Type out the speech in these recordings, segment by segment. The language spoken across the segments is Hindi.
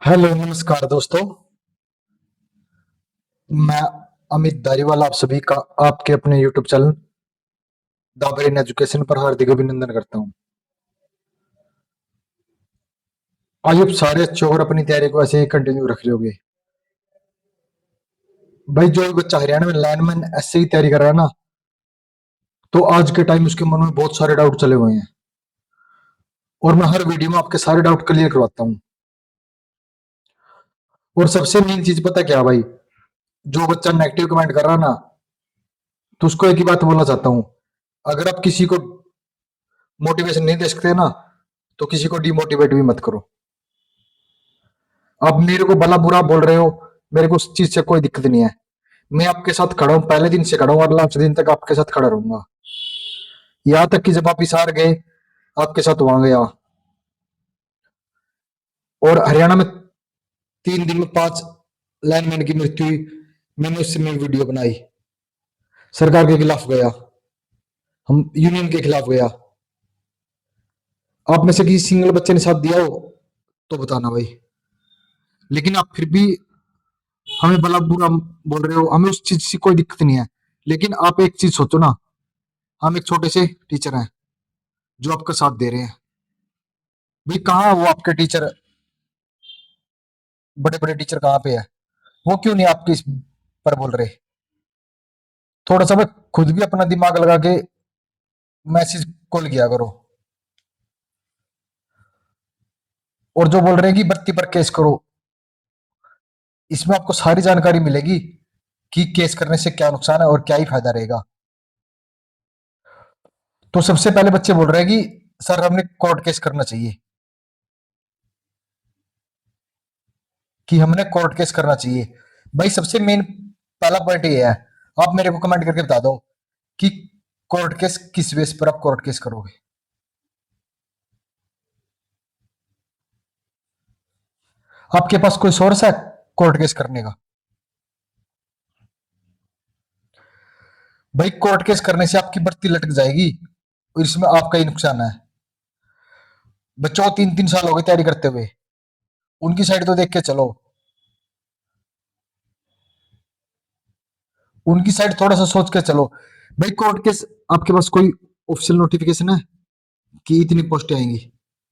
हेलो नमस्कार दोस्तों। मैं अमित धारीवाल आप सभी का आपके अपने YouTube channel Dabur in education पर हार्दिक अभिनंदन करता हूं। आज आप सारे अच्छे और अपनी तैयारी को ऐसे ही कंटिन्यू रख लोगे। भाई जो भी बच्चा हरियाणा में लाइनमैन ऐसे ही तैयारी कर रहा है ना, तो आज के टाइम उसके मन में बहुत सारे डाउट चले हुए हैं और मैं हर वीडियो में आपके सारे डाउट क्लियर करवाता हूँ। और सबसे मेन चीज पता क्या है भाई, जो बच्चा नेगेटिव कमेंट कर रहा है ना, तो उसको एक ही बात बोलना चाहता हूँ। अगर आप किसी को मोटिवेशन नहीं दे सकते ना, तो किसी को डिमोटिवेट भी मत करो। आप मेरे को भला बुरा बोल रहे हो, मेरे को उस चीज से कोई दिक्कत नहीं है। मैं आपके साथ खड़ा हूं, पहले दिन से खड़ा हूं और लास्ट दिन तक आपके साथ खड़ा रहूंगा। यहां तक कि जब आप हिसार गए, आपके साथ वहां गया। और हरियाणा में 3 दिन में 5 लाइनमैन की मृत्यु हुई, मैंने उस समय वीडियो बनाई। सरकार के खिलाफ गया, हम यूनियन के खिलाफ गया। आप में से किसी सिंगल बच्चे ने साथ दिया हो तो बताना भाई। लेकिन आप फिर भी हमें भला बुरा बोल रहे हो, हमें उस चीज से कोई दिक्कत नहीं है। लेकिन आप एक चीज सोचो ना, हम एक छोटे से टीचर हैं जो आपका साथ दे रहे हैं। भाई कहाँ वो आपके टीचर, बड़े बड़े टीचर कहाँ पे है? वो क्यों नहीं आपके इस पर बोल रहे? थोड़ा सा भाई खुद भी अपना दिमाग लगा के मैसेज कॉल किया करो। और जो बोल रहे हैं कि भर्ती पर केस करो, इसमें आपको सारी जानकारी मिलेगी कि केस करने से क्या नुकसान है और क्या ही फायदा रहेगा। तो सबसे पहले बच्चे बोल रहे हैं कि सर हमने कोर्ट केस करना चाहिए, कि हमने कोर्ट केस करना चाहिए। भाई सबसे मेन पहला पॉइंट ये है, आप मेरे को कमेंट करके बता दो कि कोर्ट केस किस बेस पर आप कोर्ट केस करोगे। आपके पास कोई सोर्स है कोर्ट केस करने का? भाई कोर्ट केस करने से आपकी भर्ती लटक जाएगी और इसमें आपका ही नुकसान है। बच्चों को 3-3 साल हो गए तैयारी करते हुए, उनकी साइड तो देख के चलो। उनकी साइड थोड़ा सा सोच के चलो। भाई कोर्ट केस, आपके पास कोई ऑफिशियल नोटिफिकेशन है कि इतनी पोस्ट आएंगी?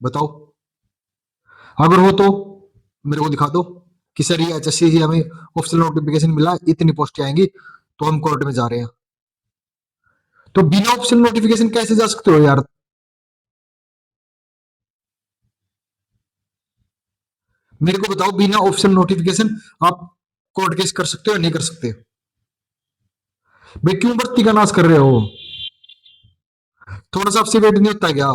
बताओ। अगर हो तो मेरे को दिखा दो कि सर ये एचएससी से हमें ऑफिशियल नोटिफिकेशन मिला, इतनी पोस्ट आएंगी तो हम कोर्ट में जा रहे हैं। तो बिना ऑफिशियल नोटिफिकेशन कैसे जा सकते हो यार? मेरे को बताओ, बिना ऑफिशियल नोटिफिकेशन आप कोर्ट केस कर सकते हो या नहीं कर सकते? भाई क्यों भर्ती का नाश कर रहे हो? थोड़ा सा आपसे वेट नहीं होता क्या?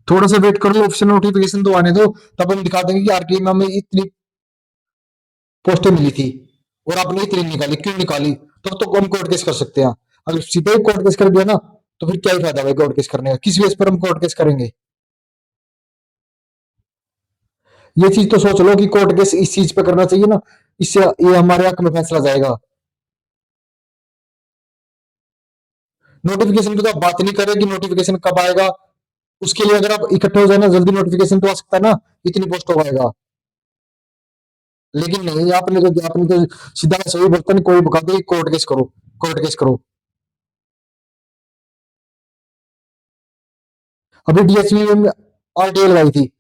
थोड़ा सा वेट कर लो, ऑप्शन नोटिफिकेशन तो आने दो, तब हम दिखा देंगे कि आरटीआई में हमें इतनी पोस्टें मिली थी और आपने इतनी निकाली, क्यों निकाली। तब तो हम कोर्ट केस कर सकते हैं। अगर सीधे ही कोर्ट केस कर दिया ना, तो फिर क्या ही फायदा भाई कोर्ट केस करने का? किस बेस पर हम कोर्ट केस करेंगे? ये चीज तो सोच लो कि कोर्ट केस इस चीज पे करना चाहिए ना, इससे ये हमारे हक में फैसला जाएगा। नोटिफिकेशन की तो आप बात नहीं कर रहे कि नोटिफिकेशन कब आएगा। उसके लिए अगर आप इकट्ठे हो जाए ना, जल्दी नोटिफिकेशन तो आ सकता है ना, इतनी पोस्ट हो आएगा। लेकिन नहीं, आपने तो सीधा सही बोलता नहीं, कोई बता दे कोर्ट केस करो, कोर्ट केस करो। अभी डीएसपी में आरटीआई लगाई थी,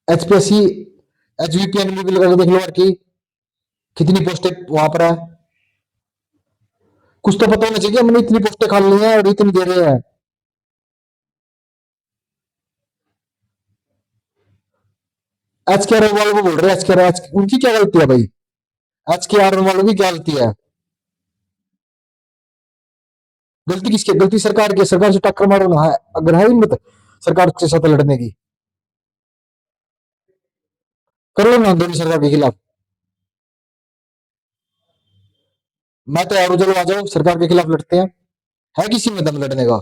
एचपीएससी एचवीपीएन में भी लगा के देख लो आरटीआई, कितनी पोस्टें वहां पर है। कुछ तो पता होना चाहिए, हमने इतनी पोस्टें खाली ली है और इतनी दे रहे हैं। एच के आर वालों को बोल रहे हैं, एच के आर उनकी क्या गलती है भाई? एच के आर वालों की क्या गलती है? गलती किसकी है? गलती सरकार की है। सरकार से टक्कर मारो ना, है अगर है हिम्मत सरकार के साथ लड़ने की, कर लो ना आंदोलन सरकार के खिलाफ। मैं तो यार, चलो आ जाओ, सरकार के खिलाफ लड़ते हैं। है किसी में दम लड़ने का?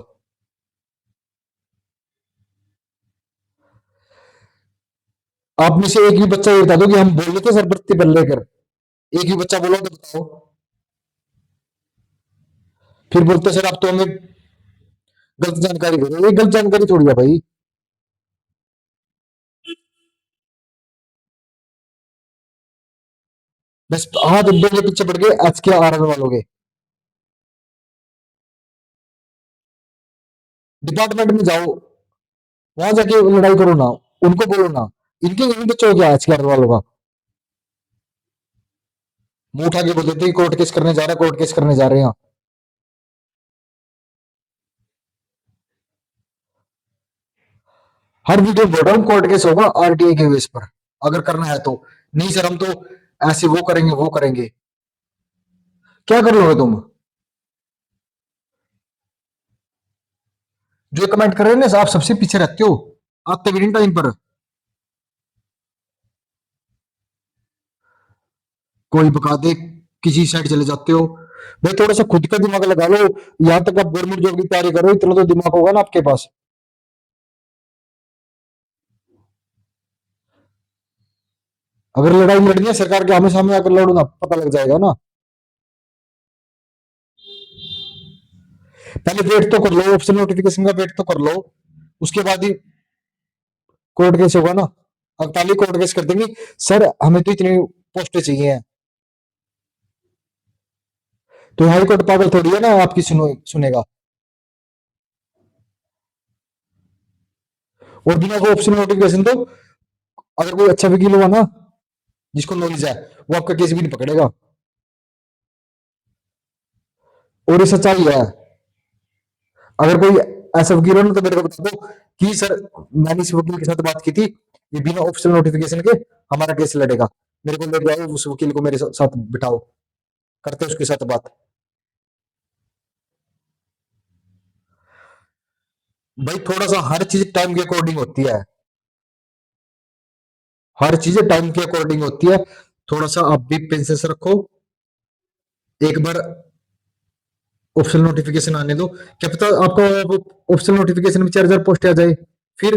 आप में से एक भी बच्चा ये बता दो कि हम बोल रहे थे सर भर्ती पर लेकर, एक भी बच्चा बोलो तो बताओ। फिर बोलते सर आप तो हमें गलत जानकारी दे रहे हो, ये गलत जानकारी थोड़ी है भाई। बस हाथ अड्डे के पीछे पड़ गए एच के आर वालों के। डिपार्टमेंट में जाओ, वहां जाके लड़ाई करो ना, उनको बोलो ना, इनके यहीं पे चो गया एच के आर वालों का। मुंह उठा के बोल देते हैं, कोर्ट केस करने जा रहे हैं, कोर्ट केस करने जा रहे हैं। हर वीडियो बोल रहा हूँ कोर्ट केस होगा आरटीआई के बेस पर, अगर करना है तो। नहीं सर हम तो ऐसे वो करेंगे वो करेंगे, क्या कर लोगे तुम? जो कमेंट कर रहे हैं ना, आप सबसे पीछे रहते हो, आते भी नहीं टाइम पर। कोई बका दे, किसी साइड चले जाते हो। भाई थोड़ा सा खुद का दिमाग लगा लो, यहाँ तक आप गवर्नमेंट जॉब की तैयारी करो, इतना तो दिमाग होगा ना आपके पास। अगर लड़ाई लड़नी है सरकार के आमने सामने आकर लड़ो ना, पता लग जाएगा ना। पहले वेट तो कर लो, ऑप्शन नोटिफिकेशन का वेट तो कर लो, उसके बाद ही कोर्ट केस होगा ना। अब पहले कोर्ट केस कर देंगे, सर हमें तो इतनी पोस्टें चाहिए हैं, तो हाई कोर्ट पागल थोड़ी है ना आपकी सुनेगा। और बिना को ऑप्शन नोटिफिकेशन तो, अगर कोई अच्छा वकील हुआ ना, जिसको नॉलेज है, वो आपका केस भी नहीं पकड़ेगा। और ये सच्चाई है। अगर कोई ऐसा वकील हो ना, तो मेरे को बता दो कि सर मैंने इस वकील के साथ बात की थी, ये बिना ऑप्शनल नोटिफिकेशन के हमारा केस लड़ेगा, मेरे को लेके आओ उस वकील को, मेरे साथ बिठाओ, करते हैं उसके साथ बात। भाई थोड़ा सा हर चीज टाइम के अकॉर्डिंग होती है, हर चीज टाइम के अकॉर्डिंग होती है। थोड़ा सा आप भी पेशेंस रखो, एक बार ऑप्शनल नोटिफिकेशन आने दो, क्या पता आपका ऑप्शनल नोटिफिकेशन में 4,000 पोस्ट आ जाए, फिर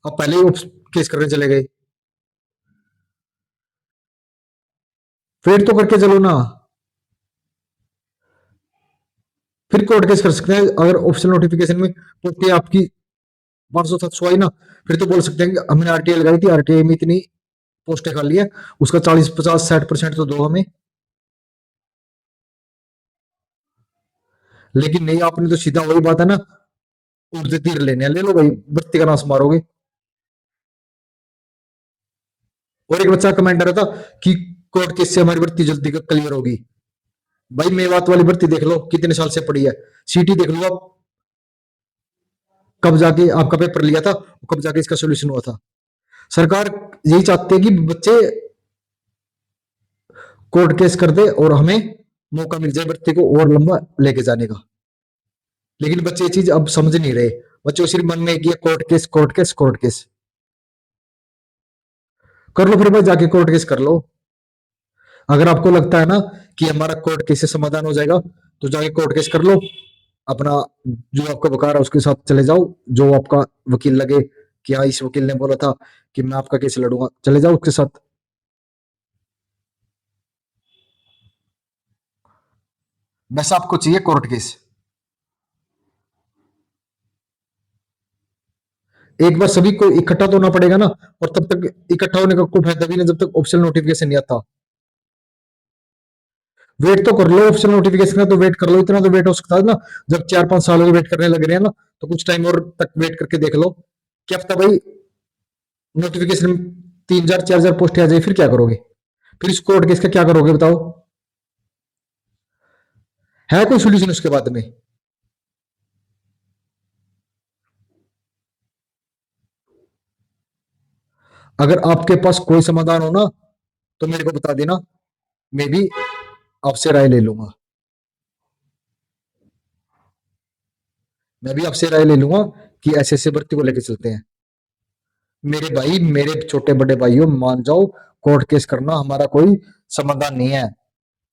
आप पहले ही केस करने चले गए। फिर तो करके चलो ना, फिर कोर्ट केस कर सकते हैं। अगर ऑप्शनल नोटिफिकेशन में पोस्टें आपकी 500-700 आई ना, फिर तो बोल सकते हैं कि हमने आरटीआई लगाई थी, आरटीआई में इतनी पोस्टें खाली है, उसका 40-50-60% तो दो हमें। लेकिन नहीं, आपने तो सीधा वही बात है ना, उड़ते तीर लेने हैं, ले लो भाई, बत्ती का नाश मारोगे। और एक बच्चा कमेंट कर रहा था कि कोर्ट केस से हमारी भर्ती जल्दी क्लियर होगी। भाई मेवात वाली भर्ती देख लो, कितने साल से पड़ी है। सीटी देख लो आप, कब जाके आपका पेपर लिया था, कब जाके इसका सोल्यूशन हुआ था। सरकार यही चाहती है कि बच्चे कोर्ट केस कर दे और हमें मौका मिल जाए भर्ती को और लंबा लेके जाने का। लेकिन बच्चे ये चीज अब समझ नहीं रहे, बच्चों सिर्फ मन में किया court case court case court case. कर लो फिर भाई, जाके कोर्ट केस कर लो। अगर आपको लगता है ना कि हमारा कोर्ट केस से समाधान हो जाएगा, तो जाके कोर्ट केस कर लो अपना। जो आपका बकार है उसके साथ चले जाओ, जो आपका वकील लगे कि हाँ इस वकील ने बोला था कि मैं आपका केस लड़ूंगा, चले जाओ उसके साथ। बस आपको चाहिए कोर्ट केस। एक बार सभी को इकट्ठा तो होना पड़ेगा ना, और तब तक इकट्ठा होने का कोई फायदा भी नहीं जब तक ऑप्शनल नोटिफिकेशन नहीं आता। वेट तो कर लो, ऑप्शनल नोटिफिकेशन का तो वेट कर लो, इतना तो वेट हो सकता है ना। जब 4-5 सालों के वेट करने लग रहे हैं ना, तो कुछ टाइम और तक वेट करके देख लो। क्या पता भाई नोटिफिकेशन में 3,000 4,000 पोस्ट आ जाए, फिर क्या करोगे? फिर इस कोर्ट केस का क्या करोगे बताओ? है कोई सोल्यूशन उसके बाद में? अगर आपके पास कोई समाधान हो ना, तो मेरे को बता देना, मैं भी आपसे राय ले लूंगा। मैं भी आपसे राय ले लूंगा कि ऐसे ऐसे भर्ती को लेके चलते हैं। मेरे भाई, मेरे छोटे बड़े भाइयों, मान जाओ, कोर्ट केस करना हमारा कोई समाधान नहीं है।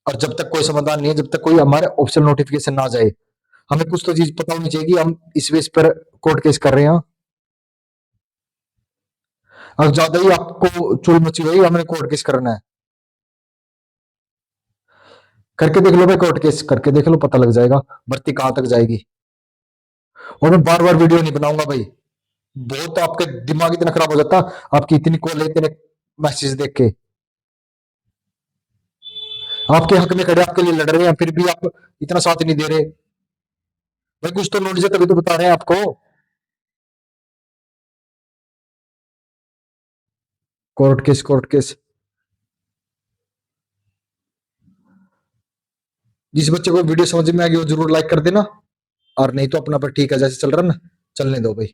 और जब तक कोई समाधान नहीं है, जब तक कोई हमारे ऑप्शनल नोटिफिकेशन ना जाए, हमें कुछ तो चीज पता होनी चाहिए कि हम इस बेस पर कोर्ट केस कर रहे हैं। अब ज्यादा ही आपको चुल मची हुई, हमने कोर्ट केस करना है। करके देख लो भाई, कोर्ट केस करके देख लो, पता लग जाएगा भर्ती कहां तक जाएगी। और मैं बार बार वीडियो नहीं बनाऊंगा भाई, बहुत आपके दिमाग इतना खराब हो जाता, आपकी इतनी कॉल इतने मैसेज देख के। आपके हक में खड़े, आपके लिए लड़ रहे हैं, फिर भी आप इतना साथ नहीं दे रहे भाई। कुछ तो नॉलेज है तभी तो बता रहे हैं आपको। Court case, court case. जिस बच्चे को वीडियो समझ में आ गई वो जरूर लाइक कर देना, और नहीं तो अपना पर ठीक है, जैसे चल रहा है ना, चलने दो भाई।